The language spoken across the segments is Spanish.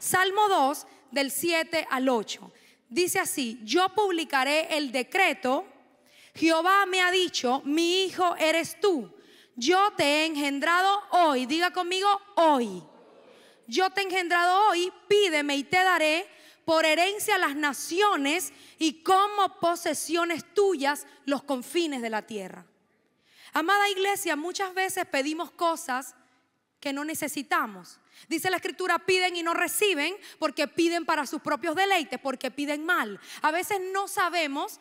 Salmo 2, del 7 al 8. Dice así: yo publicaré el decreto. Jehová me ha dicho, mi hijo eres tú. Yo te he engendrado hoy. Diga conmigo, hoy. Yo te he engendrado hoy, pídeme y te daré por herencia a las naciones y como posesiones tuyas los confines de la tierra. Amada iglesia, muchas veces pedimos cosas que no necesitamos. Dice la escritura: piden y no reciben porque piden para sus propios deleites, porque piden mal. A veces no sabemos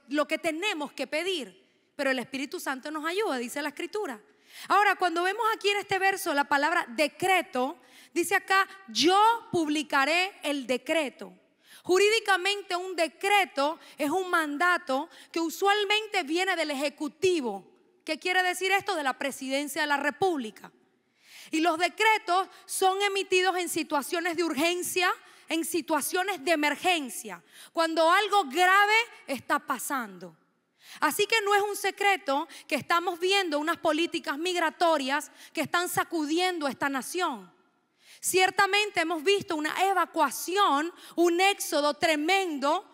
lo que tenemos que pedir, pero el Espíritu Santo nos ayuda, dice la escritura. Ahora, cuando vemos aquí en este verso la palabra decreto, dice acá: yo publicaré el decreto. Jurídicamente, un decreto es un mandato que usualmente viene del Ejecutivo. ¿Qué quiere decir esto? De la Presidencia de la República. Y los decretos son emitidos en situaciones de urgencia, en situaciones de emergencia, cuando algo grave está pasando. Así que no es un secreto que estamos viendo unas políticas migratorias que están sacudiendo esta nación. Ciertamente hemos visto una evacuación, un éxodo tremendo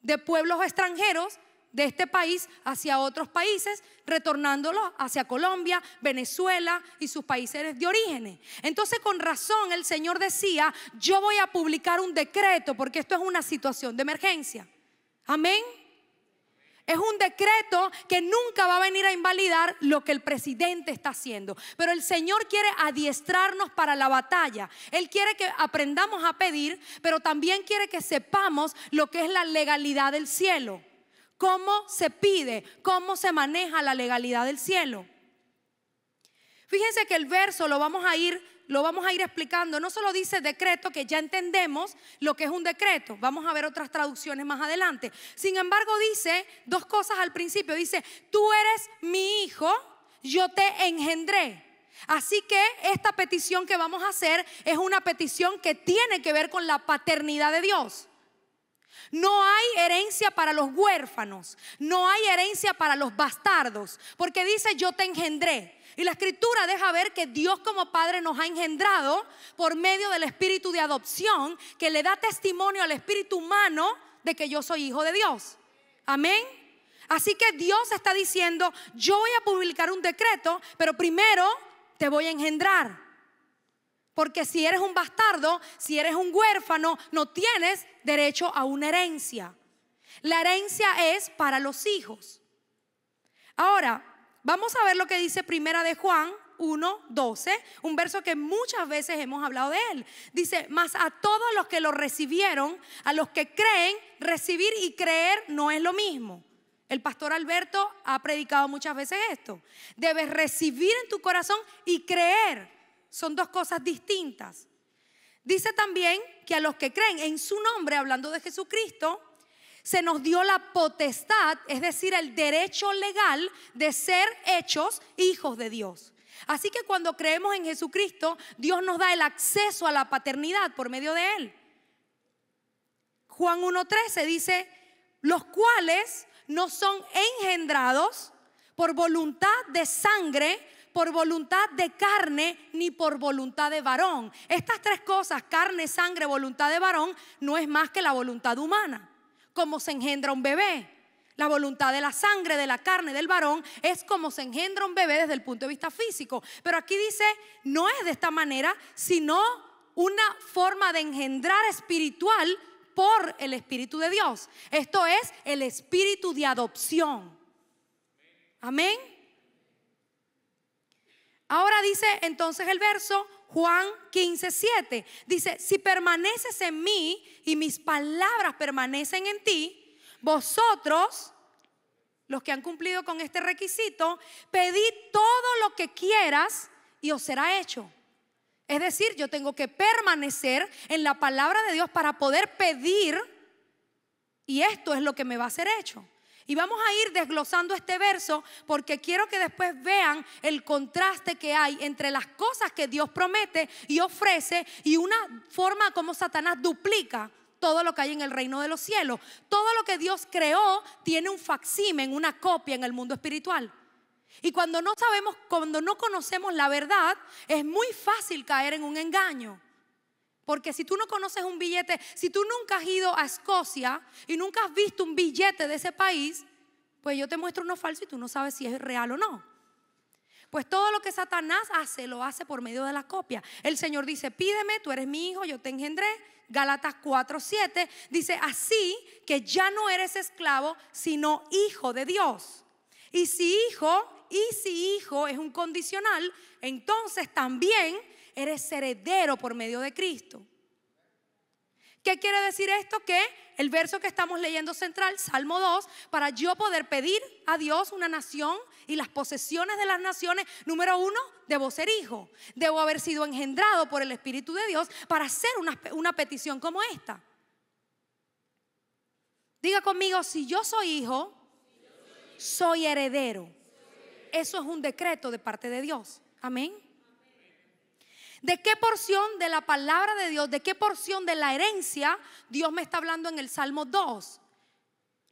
de pueblos extranjeros de este país hacia otros países, retornándolos hacia Colombia, Venezuela y sus países de origen. Entonces, con razón el Señor decía: yo voy a publicar un decreto porque esto es una situación de emergencia. Amén. Es un decreto que nunca va a venir a invalidar lo que el presidente está haciendo. Pero el Señor quiere adiestrarnos para la batalla. Él quiere que aprendamos a pedir, pero también quiere que sepamos lo que es la legalidad del cielo. Cómo se pide, cómo se maneja la legalidad del cielo. Fíjense que el verso lo vamos a ir explicando. No solo dice decreto, que ya entendemos lo que es un decreto. Vamos a ver otras traducciones más adelante. Sin embargo, dice dos cosas al principio. Dice: tú eres mi hijo, yo te engendré. Así que esta petición que vamos a hacer es una petición que tiene que ver con la paternidad de Dios. No hay herencia para los huérfanos, no hay herencia para los bastardos, porque dice: yo te engendré. Y la escritura deja ver que Dios como Padre nos ha engendrado por medio del espíritu de adopción, que le da testimonio al espíritu humano de que yo soy hijo de Dios. Amén. Así que Dios está diciendo: yo voy a publicar un decreto, pero primero te voy a engendrar. Porque si eres un bastardo, si eres un huérfano, no tienes derecho a una herencia. La herencia es para los hijos. Ahora, vamos a ver lo que dice Primera de Juan 1:12, un verso que muchas veces hemos hablado de él. Dice: mas a todos los que lo recibieron, a los que creen, recibir y creer no es lo mismo. El pastor Alberto ha predicado muchas veces esto. Debes recibir en tu corazón y creer. Son dos cosas distintas. Dice también que a los que creen en su nombre, hablando de Jesucristo, se nos dio la potestad, es decir, el derecho legal de ser hechos hijos de Dios. Así que cuando creemos en Jesucristo, Dios nos da el acceso a la paternidad por medio de Él. Juan 1:13 dice: los cuales no son engendrados por voluntad de sangre, por voluntad de carne, ni por voluntad de varón. Estas tres cosas, carne, sangre, voluntad de varón, no es más que la voluntad humana. Como se engendra un bebé. La voluntad de la sangre, de la carne, del varón, es como se engendra un bebé desde el punto de vista físico. Pero aquí dice: no es de esta manera, sino una forma de engendrar espiritual por el Espíritu de Dios. Esto es el espíritu de adopción. Amén. Ahora dice entonces el verso Juan 15:7. Dice: si permaneces en mí y mis palabras permanecen en ti, vosotros, los que han cumplido con este requisito, pedid todo lo que quieras y os será hecho. Es decir, yo tengo que permanecer en la palabra de Dios para poder pedir, y esto es lo que me va a ser hecho. Y vamos a ir desglosando este verso porque quiero que después vean el contraste que hay entre las cosas que Dios promete y ofrece y una forma como Satanás duplica todo lo que hay en el reino de los cielos. Todo lo que Dios creó tiene un facsimen, una copia en el mundo espiritual. Y cuando no sabemos, cuando no conocemos la verdad, es muy fácil caer en un engaño. Porque si tú no conoces un billete, si tú nunca has ido a Escocia y nunca has visto un billete de ese país, pues yo te muestro uno falso y tú no sabes si es real o no. Pues todo lo que Satanás hace, lo hace por medio de la copia. El Señor dice, pídeme, tú eres mi hijo, yo te engendré. Gálatas 4:7 dice, así que ya no eres esclavo, sino hijo de Dios. Y si hijo es un condicional, entonces también eres heredero por medio de Cristo. ¿Qué quiere decir esto? Que el verso que estamos leyendo central, Salmo 2, para yo poder pedir a Dios una nación y las posesiones de las naciones, número 1, debo ser hijo. Debo haber sido engendrado por el Espíritu de Dios para hacer una petición como esta. Diga conmigo, si yo soy hijo, soy heredero. Eso es un decreto de parte de Dios. Amén. ¿De qué porción de la palabra de Dios, de qué porción de la herencia Dios me está hablando en el Salmo 2?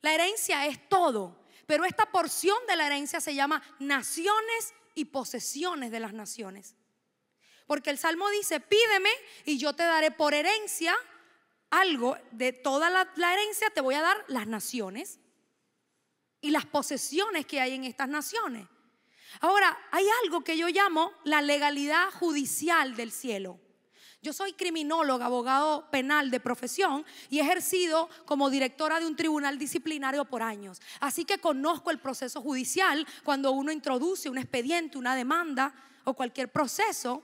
La herencia es todo, pero esta porción de la herencia se llama naciones y posesiones de las naciones. Porque el Salmo dice, pídeme y yo te daré por herencia algo de toda la herencia, te voy a dar las naciones y las posesiones que hay en estas naciones. Ahora, hay algo que yo llamo la legalidad judicial del cielo. Yo soy criminóloga, abogado penal de profesión y he ejercido como directora de un tribunal disciplinario por años. Así que conozco el proceso judicial cuando uno introduce un expediente, una demanda o cualquier proceso.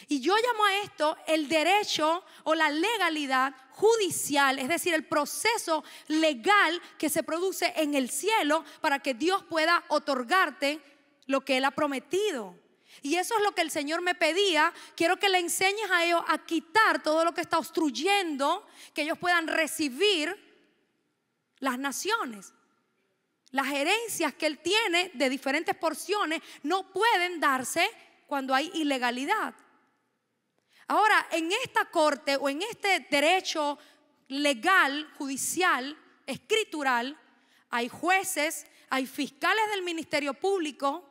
Y yo llamo a esto el derecho o la legalidad judicial, es decir, el proceso legal que se produce en el cielo para que Dios pueda otorgarte lo que Él ha prometido. Y eso es lo que el Señor me pedía. Quiero que le enseñes a ellos a quitar todo lo que está obstruyendo que ellos puedan recibir las naciones. Las herencias que Él tiene de diferentes porciones no pueden darse cuando hay ilegalidad. Ahora, en esta corte o en este derecho legal, judicial, escritural, hay jueces, hay fiscales del ministerio público,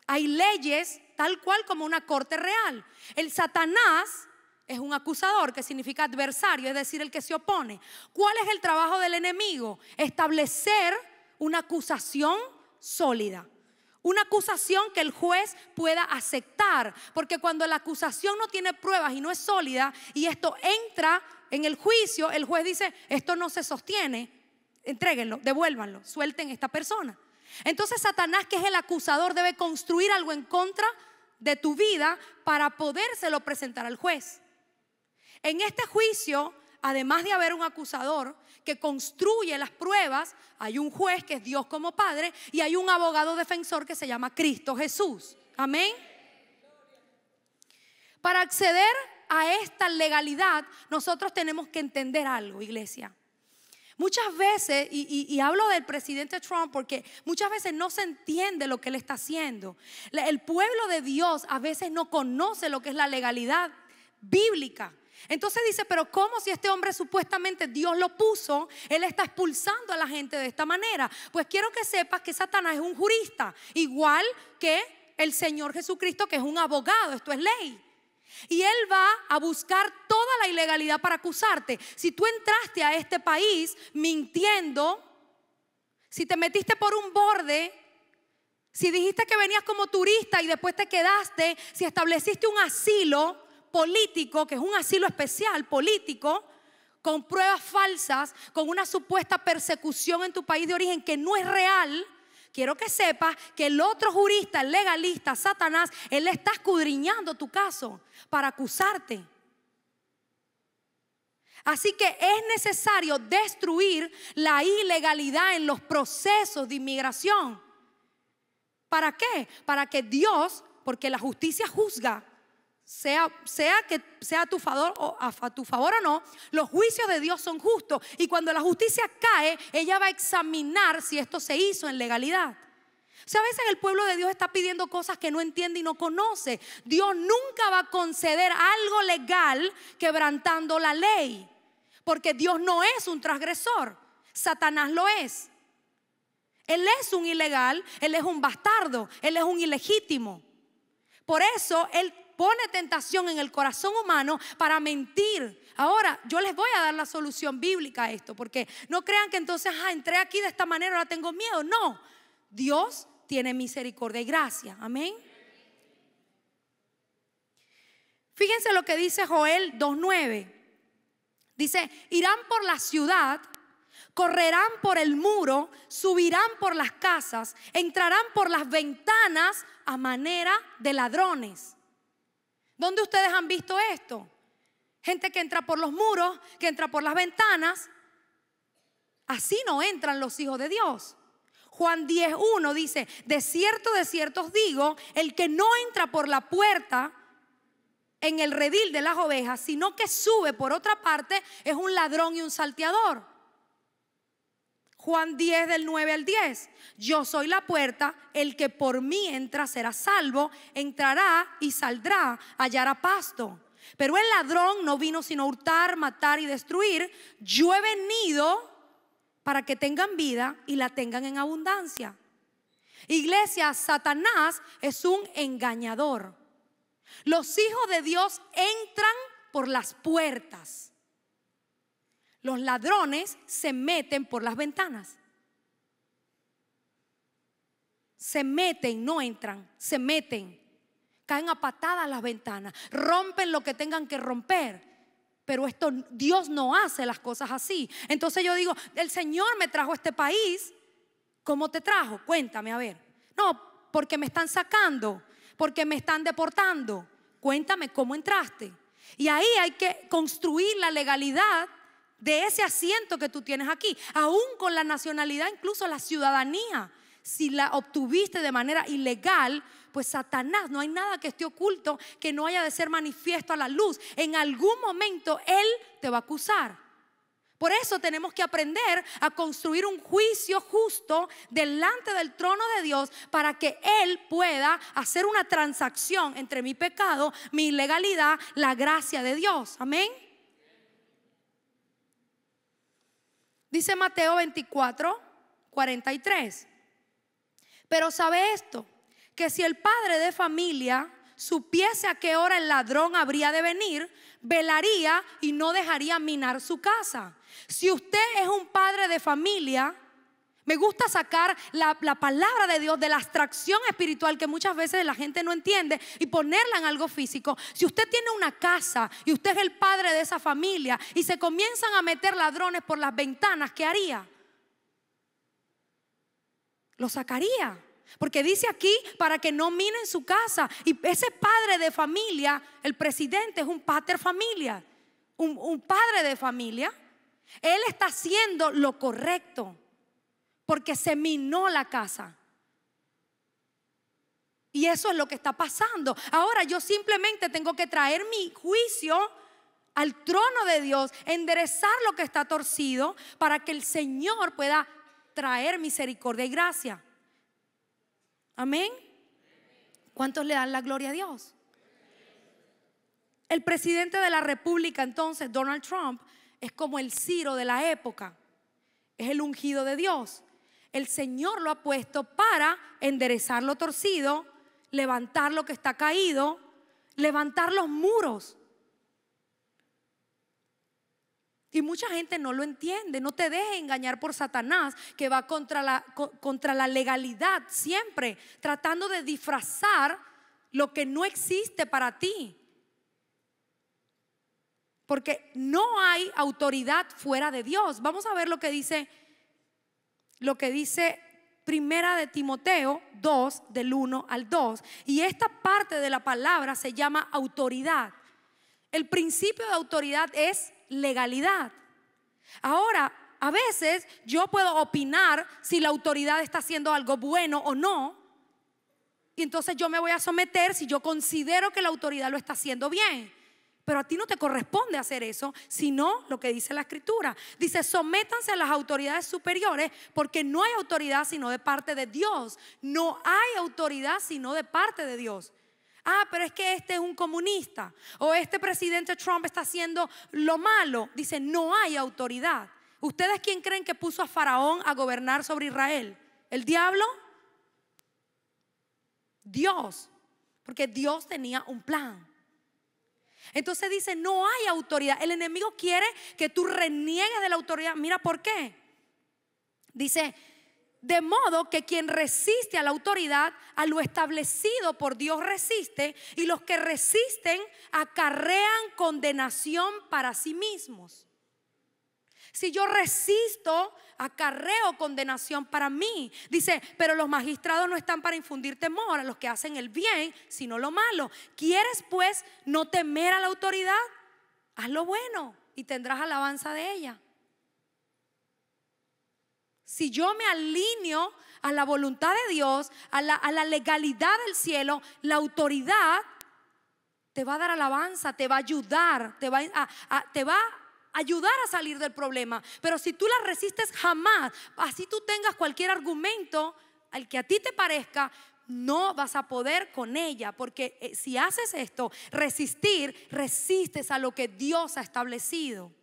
hay leyes tal cual como una corte real. El Satanás es un acusador, que significa adversario, es decir, el que se opone. ¿Cuál es el trabajo del enemigo? Establecer una acusación sólida. Una acusación que el juez pueda aceptar. Porque cuando la acusación no tiene pruebas y no es sólida y esto entra en el juicio, el juez dice, esto no se sostiene, entréguenlo, devuélvanlo, suelten a esta persona. Entonces Satanás, que es el acusador, debe construir algo en contra de tu vida para podérselo presentar al juez. En este juicio, además de haber un acusador que construye las pruebas, hay un juez que es Dios como Padre y hay un abogado defensor que se llama Cristo Jesús. Amén. Para acceder a esta legalidad, nosotros tenemos que entender algo, iglesia. Muchas veces, y hablo del presidente Trump porque muchas veces no se entiende lo que él está haciendo. El pueblo de Dios a veces no conoce lo que es la legalidad bíblica. Entonces dice, pero ¿cómo si este hombre supuestamente Dios lo puso? Él está expulsando a la gente de esta manera. Pues quiero que sepas que Satanás es un jurista, igual que el Señor Jesucristo, que es un abogado, esto es ley. Y él va a buscar toda la ilegalidad para acusarte. Si tú entraste a este país mintiendo, si te metiste por un borde, si dijiste que venías como turista y después te quedaste, si estableciste un asilo político, que es un asilo especial político, con pruebas falsas, con una supuesta persecución en tu país de origen que no es real, quiero que sepas que el otro jurista, el legalista, Satanás, él está escudriñando tu caso para acusarte. Así que es necesario destruir la ilegalidad en los procesos de inmigración. ¿Para qué? Para que Dios, porque la justicia juzga, sea que sea a tu favor o no, los juicios de Dios son justos. Y cuando la justicia cae, ella va a examinar si esto se hizo en legalidad. O sea, a veces el pueblo de Dios está pidiendo cosas que no entiende y no conoce. Dios nunca va a conceder algo legal quebrantando la ley, porque Dios no es un transgresor. Satanás lo es. Él es un ilegal, él es un bastardo, él es un ilegítimo. Por eso Él pone tentación en el corazón humano para mentir. Ahora, yo les voy a dar la solución bíblica a esto, porque no crean que entonces, entré aquí de esta manera, ahora tengo miedo. No, Dios tiene misericordia y gracia. Amén. Fíjense lo que dice Joel 2:9. Dice, irán por la ciudad, correrán por el muro, subirán por las casas, entrarán por las ventanas a manera de ladrones. ¿Dónde ustedes han visto esto? Gente que entra por los muros, que entra por las ventanas. Así no entran los hijos de Dios. Juan 10:1 dice, de cierto os digo, el que no entra por la puerta en el redil de las ovejas, sino que sube por otra parte, es un ladrón y un salteador. Juan 10 del 9 al 10. Yo soy la puerta, el que por mí entra será salvo, entrará y saldrá, hallará pasto. Pero el ladrón no vino sino a hurtar, matar y destruir. Yo he venido para que tengan vida y la tengan en abundancia. Iglesia, Satanás es un engañador. Los hijos de Dios entran por las puertas. Los ladrones se meten por las ventanas. Se meten, no entran, se meten. Caen a patadas las ventanas, rompen lo que tengan que romper. Pero Dios no hace las cosas así. Entonces yo digo, el Señor me trajo a este país. ¿Cómo te trajo? Cuéntame, a ver. No, porque me están sacando, porque me están deportando. Cuéntame cómo entraste. Y ahí hay que construir la legalidad de ese asiento que tú tienes aquí, aún con la nacionalidad, incluso la ciudadanía. Si la obtuviste de manera ilegal, pues Satanás, no hay nada que esté oculto que no haya de ser manifiesto a la luz. En algún momento Él te va a acusar. Por eso tenemos que aprender a construir un juicio justo delante del trono de Dios, para que Él pueda hacer una transacción entre mi pecado, mi ilegalidad, la gracia de Dios. Amén. Dice Mateo 24:43. Pero sabe esto, que si el padre de familia supiese a qué hora el ladrón habría de venir, velaría y no dejaría minar su casa. Si usted es un padre de familia, me gusta sacar la palabra de Dios de la abstracción espiritual que muchas veces la gente no entiende y ponerla en algo físico. Si usted tiene una casa y usted es el padre de esa familia y se comienzan a meter ladrones por las ventanas, ¿qué haría? Lo sacaría. Porque dice aquí, para que no minen su casa. Y ese padre de familia, el presidente, es un pater familia, un padre de familia. Él está haciendo lo correcto, porque se minó la casa. Y eso es lo que está pasando. Ahora yo simplemente tengo que traer mi juicio al trono de Dios, enderezar lo que está torcido, para que el Señor pueda traer misericordia y gracia. Amén. ¿Cuántos le dan la gloria a Dios? El presidente de la República entonces, Donald Trump, es como el Ciro de la época. Es el ungido de Dios. El Señor lo ha puesto para enderezar lo torcido, levantar lo que está caído, levantar los muros. Y mucha gente no lo entiende. No te dejes engañar por Satanás, que va contra la legalidad siempre, tratando de disfrazar lo que no existe para ti. Porque no hay autoridad fuera de Dios. Vamos a ver lo que dice Primera de Timoteo 2, del 1 al 2. Y esta parte de la palabra se llama autoridad. El principio de autoridad es legalidad. Ahora, a veces yo puedo opinar si la autoridad está haciendo algo bueno o no, y entonces yo me voy a someter si yo considero que la autoridad lo está haciendo bien. Pero a ti no te corresponde hacer eso, sino lo que dice la Escritura. Dice, sométanse a las autoridades superiores, porque no hay autoridad sino de parte de Dios. No hay autoridad sino de parte de Dios. Pero es que este es un comunista, o este presidente Trump está haciendo lo malo. Dice, no hay autoridad. ¿Ustedes quién creen que puso a Faraón a gobernar sobre Israel? ¿El diablo? Dios. porque Dios tenía un plan. Entonces dice, no hay autoridad. El enemigo quiere que tú reniegues de la autoridad. Mira por qué. Dice, de modo que quien resiste a la autoridad, a lo establecido por Dios resiste, y los que resisten acarrean condenación para sí mismos. Si yo resisto, acarreo condenación para mí. Dice, pero los magistrados no están para infundir temor a los que hacen el bien, sino lo malo. ¿Quieres pues no temer a la autoridad? Haz lo bueno y tendrás alabanza de ella. Si yo me alineo a la voluntad de Dios, a la legalidad del cielo, la autoridad te va a dar alabanza, te va a ayudar, te va a ayudar a salir del problema. Pero si tú la resistes, jamás, así tú tengas cualquier argumento al que a ti te parezca, no vas a poder con ella. Porque si haces esto, resistes a lo que Dios ha establecido.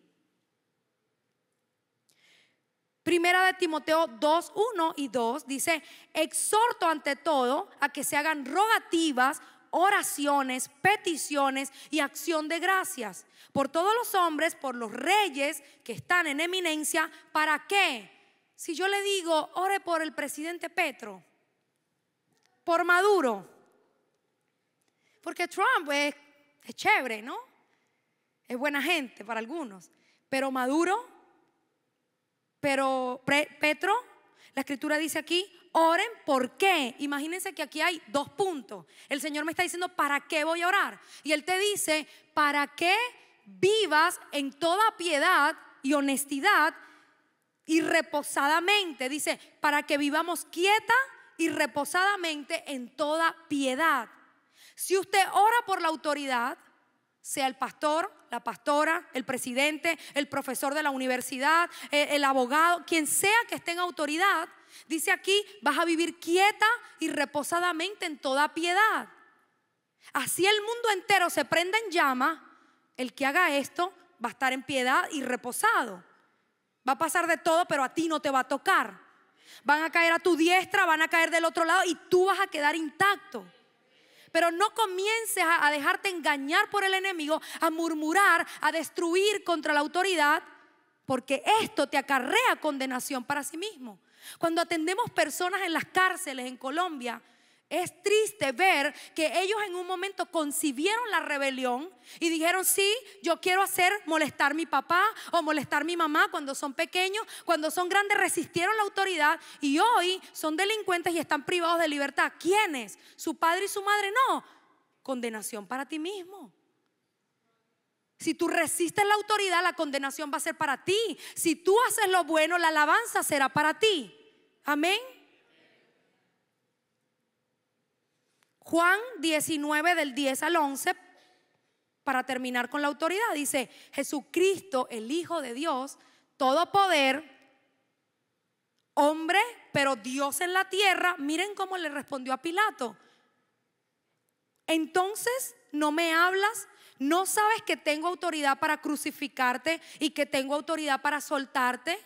Primera de Timoteo 2, 1 y 2 dice, exhorto ante todo a que se hagan rogativas, oraciones, peticiones y acción de gracias por todos los hombres, por los reyes que están en eminencia. ¿Para qué? Si yo le digo, ore por el presidente Petro, por Maduro, porque Trump es chévere, ¿no? Es buena gente para algunos, pero Maduro, Petro, la escritura dice aquí, oren, ¿por qué? Imagínense que aquí hay 2 puntos. El Señor me está diciendo, ¿para qué voy a orar? Y Él te dice, para que vivas en toda piedad y honestidad y reposadamente. Dice, para que vivamos quieta y reposadamente en toda piedad. Si usted ora por la autoridad, sea el pastor, la pastora, el presidente, el profesor de la universidad, el abogado, quien sea que esté en autoridad, dice aquí, vas a vivir quieta y reposadamente en toda piedad. Así el mundo entero se prenda en llama, el que haga esto va a estar en piedad y reposado. Va a pasar de todo, pero a ti no te va a tocar. Van a caer a tu diestra, van a caer del otro lado y tú vas a quedar intacto. Pero no comiences a dejarte engañar por el enemigo, a murmurar, a destruir contra la autoridad, porque esto te acarrea condenación para sí mismo. Cuando atendemos personas en las cárceles en Colombia, es triste ver que ellos en un momento concibieron la rebelión y dijeron, sí, yo quiero molestar a mi papá o molestar a mi mamá cuando son pequeños. Cuando son grandes resistieron la autoridad y hoy son delincuentes y están privados de libertad. ¿Quiénes? ¿Su padre y su madre? No. Condenación para ti mismo. Si tú resistes la autoridad, la condenación va a ser para ti. Si tú haces lo bueno, la alabanza será para ti. Amén. Juan 19 del 10 al 11, para terminar con la autoridad, dice, Jesucristo, el Hijo de Dios, todo poder, hombre, pero Dios en la tierra. Miren cómo le respondió a Pilato. Entonces, ¿no me hablas? ¿No sabes que tengo autoridad para crucificarte y que tengo autoridad para soltarte?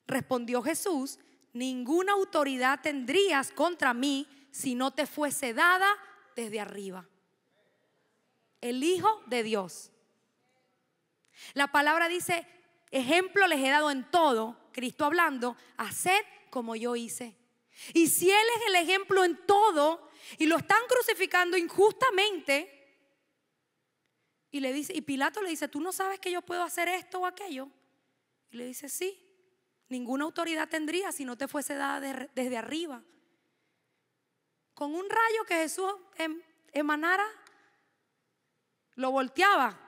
Respondió Jesús, ninguna autoridad tendrías contra mí si no te fuese dada desde arriba. El Hijo de Dios. La palabra dice, ejemplo les he dado en todo, Cristo hablando, haced como yo hice. Y si Él es el ejemplo en todo y lo están crucificando injustamente, y Pilato le dice, ¿tú no sabes que yo puedo hacer esto o aquello? Y le dice, sí, ninguna autoridad tendría si no te fuese dada desde arriba. Con un rayo que Jesús emanara, lo volteaba.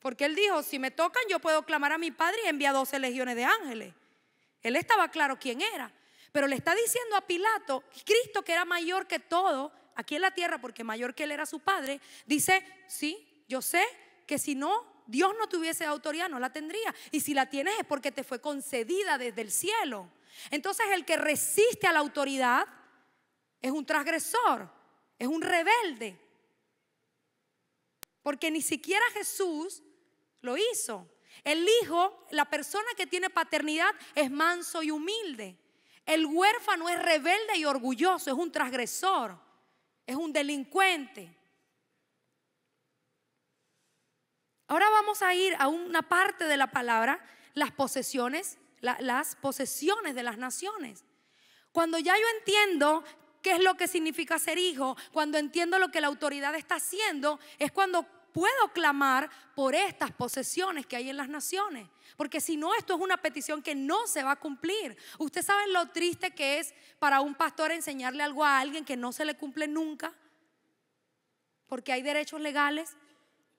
Porque Él dijo, si me tocan yo puedo clamar a mi Padre y envía 12 legiones de ángeles. Él estaba claro quién era. Pero le está diciendo a Pilato, Cristo, que era mayor que todo aquí en la tierra, porque mayor que Él era su Padre, dice, sí, yo sé que si no, Dios no tuviese autoridad, no la tendría. Y si la tienes es porque te fue concedida desde el cielo. Entonces el que resiste a la autoridad es un transgresor, es un rebelde. Porque ni siquiera Jesús lo hizo. El Hijo, la persona que tiene paternidad, es manso y humilde. El huérfano es rebelde y orgulloso, es un transgresor. es un delincuente. Ahora vamos a ir a una parte de la palabra, las posesiones, las posesiones de las naciones. Cuando ya yo entiendo qué es lo que significa ser hijo, cuando entiendo lo que la autoridad está haciendo, es cuando puedo clamar por estas posesiones que hay en las naciones. Porque si no, esto es una petición que no se va a cumplir. Usted sabe lo triste que es para un pastor enseñarle algo a alguien que no se le cumple nunca, porque hay derechos legales.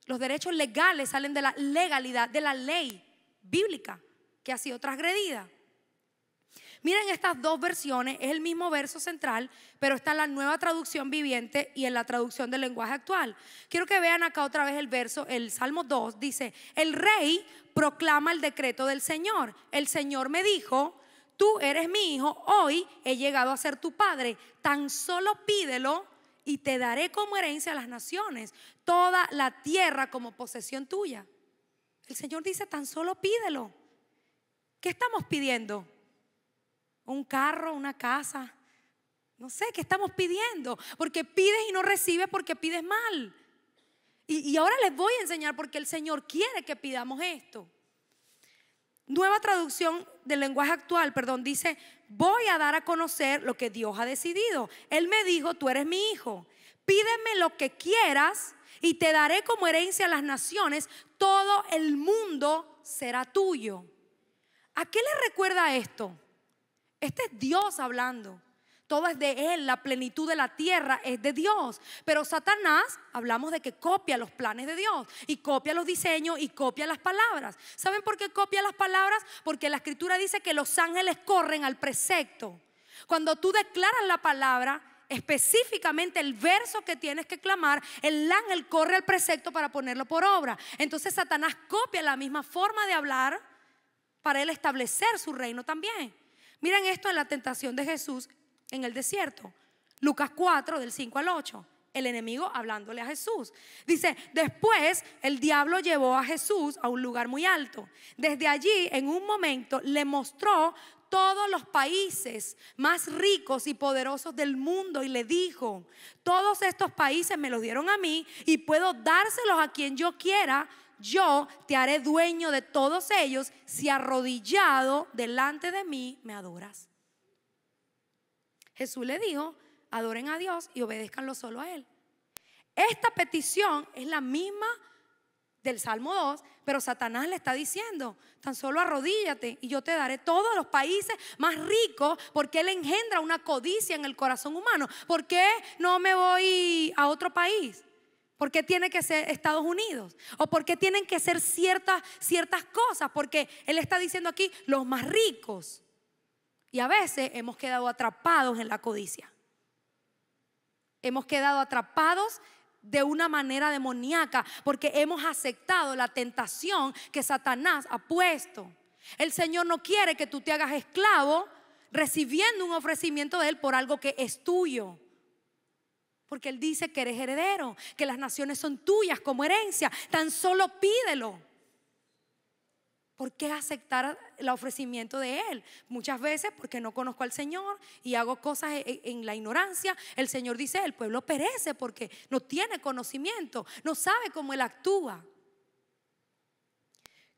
Los derechos legales salen de la legalidad, de la ley bíblica que ha sido transgredida. Miren estas dos versiones, es el mismo verso central, pero está en la Nueva Traducción Viviente y en la traducción del lenguaje actual. Quiero que vean acá otra vez el verso, el Salmo 2 dice: el rey proclama el decreto del Señor. El Señor me dijo: tú eres mi hijo, hoy he llegado a ser tu padre. Tan solo pídelo y te daré como herencia a las naciones, toda la tierra como posesión tuya. El Señor dice: tan solo pídelo. ¿Qué estamos pidiendo? ¿Un carro, una casa? No sé, ¿qué estamos pidiendo? Porque pides y no recibes porque pides mal. Y ahora les voy a enseñar porque el Señor quiere que pidamos esto. Nueva traducción del lenguaje actual, dice: voy a dar a conocer lo que Dios ha decidido. Él me dijo: tú eres mi hijo, pídeme lo que quieras y te daré como herencia a las naciones, todo el mundo será tuyo. ¿A qué le recuerda esto? Este es Dios hablando. Todo es de Él, la plenitud de la tierra es de Dios. Pero Satanás, hablamos de que copia los planes de Dios y copia los diseños y copia las palabras. ¿Saben por qué copia las palabras? Porque la Escritura dice que los ángeles corren al precepto. Cuando tú declaras la palabra, específicamente el verso que tienes que clamar, el ángel corre al precepto para ponerlo por obra. Entonces Satanás copia la misma forma de hablar para él establecer su reino también. Miren esto en la tentación de Jesús en el desierto. Lucas 4 del 5 al 8. El enemigo hablándole a Jesús. Dice: después el diablo llevó a Jesús a un lugar muy alto. Desde allí en un momento le mostró todos los países más ricos y poderosos del mundo y le dijo: todos estos países me los dieron a mí y puedo dárselos a quien yo quiera. Yo te haré dueño de todos ellos si arrodillado delante de mí me adoras. Jesús le dijo: adoren a Dios y obedézcanlo solo a Él. Esta petición es la misma del Salmo 2, pero Satanás le está diciendo: tan solo arrodíllate y yo te daré todos los países más ricos, porque él engendra una codicia en el corazón humano. ¿Por qué no me voy a otro país? ¿Por qué tiene que ser Estados Unidos? ¿O por qué tienen que ser ciertas cosas? Porque él está diciendo aquí los más ricos. Y a veces hemos quedado atrapados en la codicia. Hemos quedado atrapados de una manera demoníaca porque hemos aceptado la tentación que Satanás ha puesto. El Señor no quiere que tú te hagas esclavo recibiendo un ofrecimiento de Él por algo que es tuyo. Porque Él dice que eres heredero, que las naciones son tuyas como herencia. Tan solo pídelo. ¿Por qué aceptar el ofrecimiento de Él? Muchas veces porque no conozco al Señor y hago cosas en la ignorancia. El Señor dice: el pueblo perece porque no tiene conocimiento, no sabe cómo Él actúa.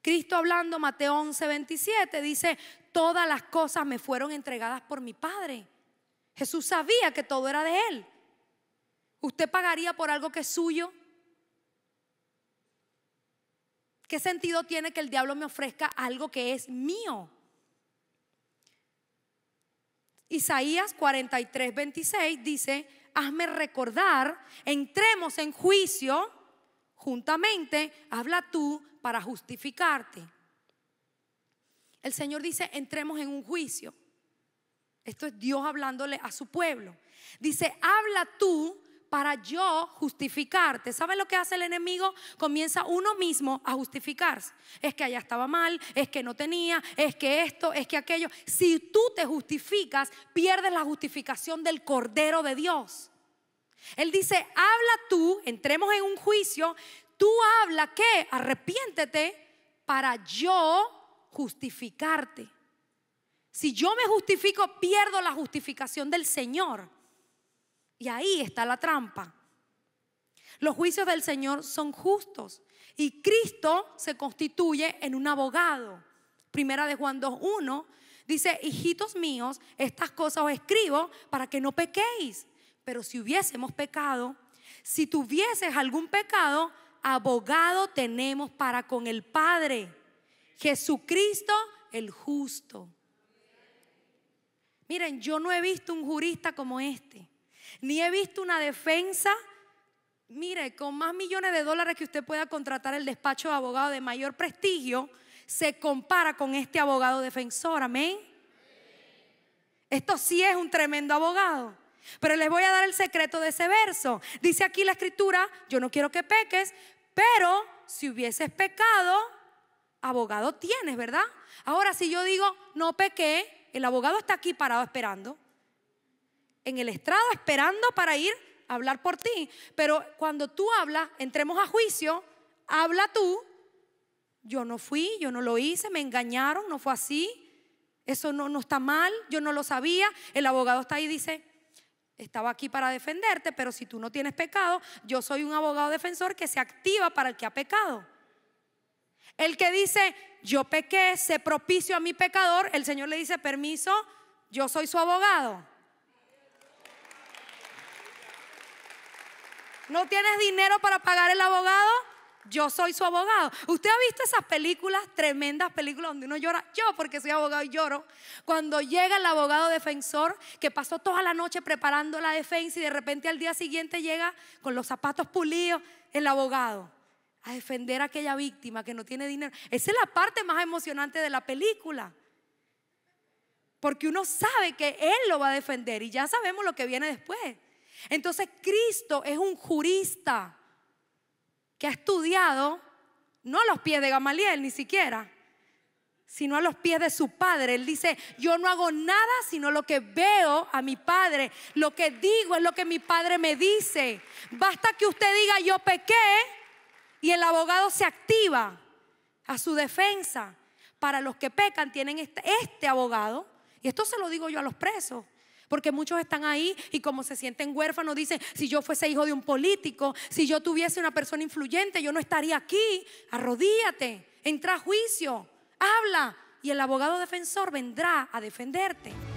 Cristo hablando, Mateo 11:27 dice: todas las cosas me fueron entregadas por mi Padre. Jesús sabía que todo era de Él. ¿Usted pagaría por algo que es suyo? ¿Qué sentido tiene que el diablo me ofrezca algo que es mío? Isaías 43:26 dice: hazme recordar, entremos en juicio juntamente, habla tú para justificarte. El Señor dice: entremos en un juicio. Esto es Dios hablándole a su pueblo. Dice: habla tú para yo justificarte. ¿Saben lo que hace el enemigo? Comienza uno mismo a justificarse. Es que allá estaba mal, es que no tenía, es que esto, es que aquello. Si tú te justificas, pierdes la justificación del Cordero de Dios. Él dice: habla tú, entremos en un juicio. Tú habla que arrepiéntete para yo justificarte. Si yo me justifico, pierdo la justificación del Señor. Y ahí está la trampa. Los juicios del Señor son justos y Cristo se constituye en un abogado. Primera de Juan 2:1 dice: hijitos míos, estas cosas os escribo para que no pequéis. Pero si hubiésemos pecado, si tuvieses algún pecado, abogado tenemos para con el Padre, Jesucristo el justo. Miren, yo no he visto un jurista como este, ni he visto una defensa. Mire, con más millones de dólares que usted pueda contratar, el despacho de abogado de mayor prestigio se compara con este abogado defensor. Amén. Esto sí es un tremendo abogado. Pero les voy a dar el secreto de ese verso. Dice aquí la escritura: yo no quiero que peques, pero si hubieses pecado, abogado tienes, ¿verdad? Ahora, si yo digo no pequé, el abogado está aquí parado esperando, en el estrado esperando para ir a hablar por ti. Pero cuando tú hablas, entremos a juicio, habla tú. Yo no fui, yo no lo hice, me engañaron, no fue así, eso no está mal, yo no lo sabía. El abogado está ahí y dice: estaba aquí para defenderte, pero si tú no tienes pecado, yo soy un abogado defensor que se activa para el que ha pecado. El que dice yo pequé, sé propicio a mi pecador, el Señor le dice: permiso, yo soy su abogado. ¿No tienes dinero para pagar el abogado? Yo soy su abogado. ¿Usted ha visto esas películas, tremendas películas donde uno llora? Yo, porque soy abogado, y lloro cuando llega el abogado defensor que pasó toda la noche preparando la defensa y de repente al día siguiente llega con los zapatos pulidos el abogado a defender a aquella víctima que no tiene dinero. Esa es la parte más emocionante de la película, porque uno sabe que Él lo va a defender y ya sabemos lo que viene después. Entonces Cristo es un jurista que ha estudiado no a los pies de Gamaliel ni siquiera, sino a los pies de su Padre. Él dice: yo no hago nada sino lo que veo a mi Padre, lo que digo es lo que mi Padre me dice. Basta que usted diga yo pequé y el abogado se activa a su defensa. Para los que pecan tienen este abogado, y esto se lo digo yo a los presos, porque muchos están ahí y como se sienten huérfanos dicen: si yo fuese hijo de un político, si yo tuviese una persona influyente, yo no estaría aquí. Arrodíllate, entra a juicio, habla, y el abogado defensor vendrá a defenderte.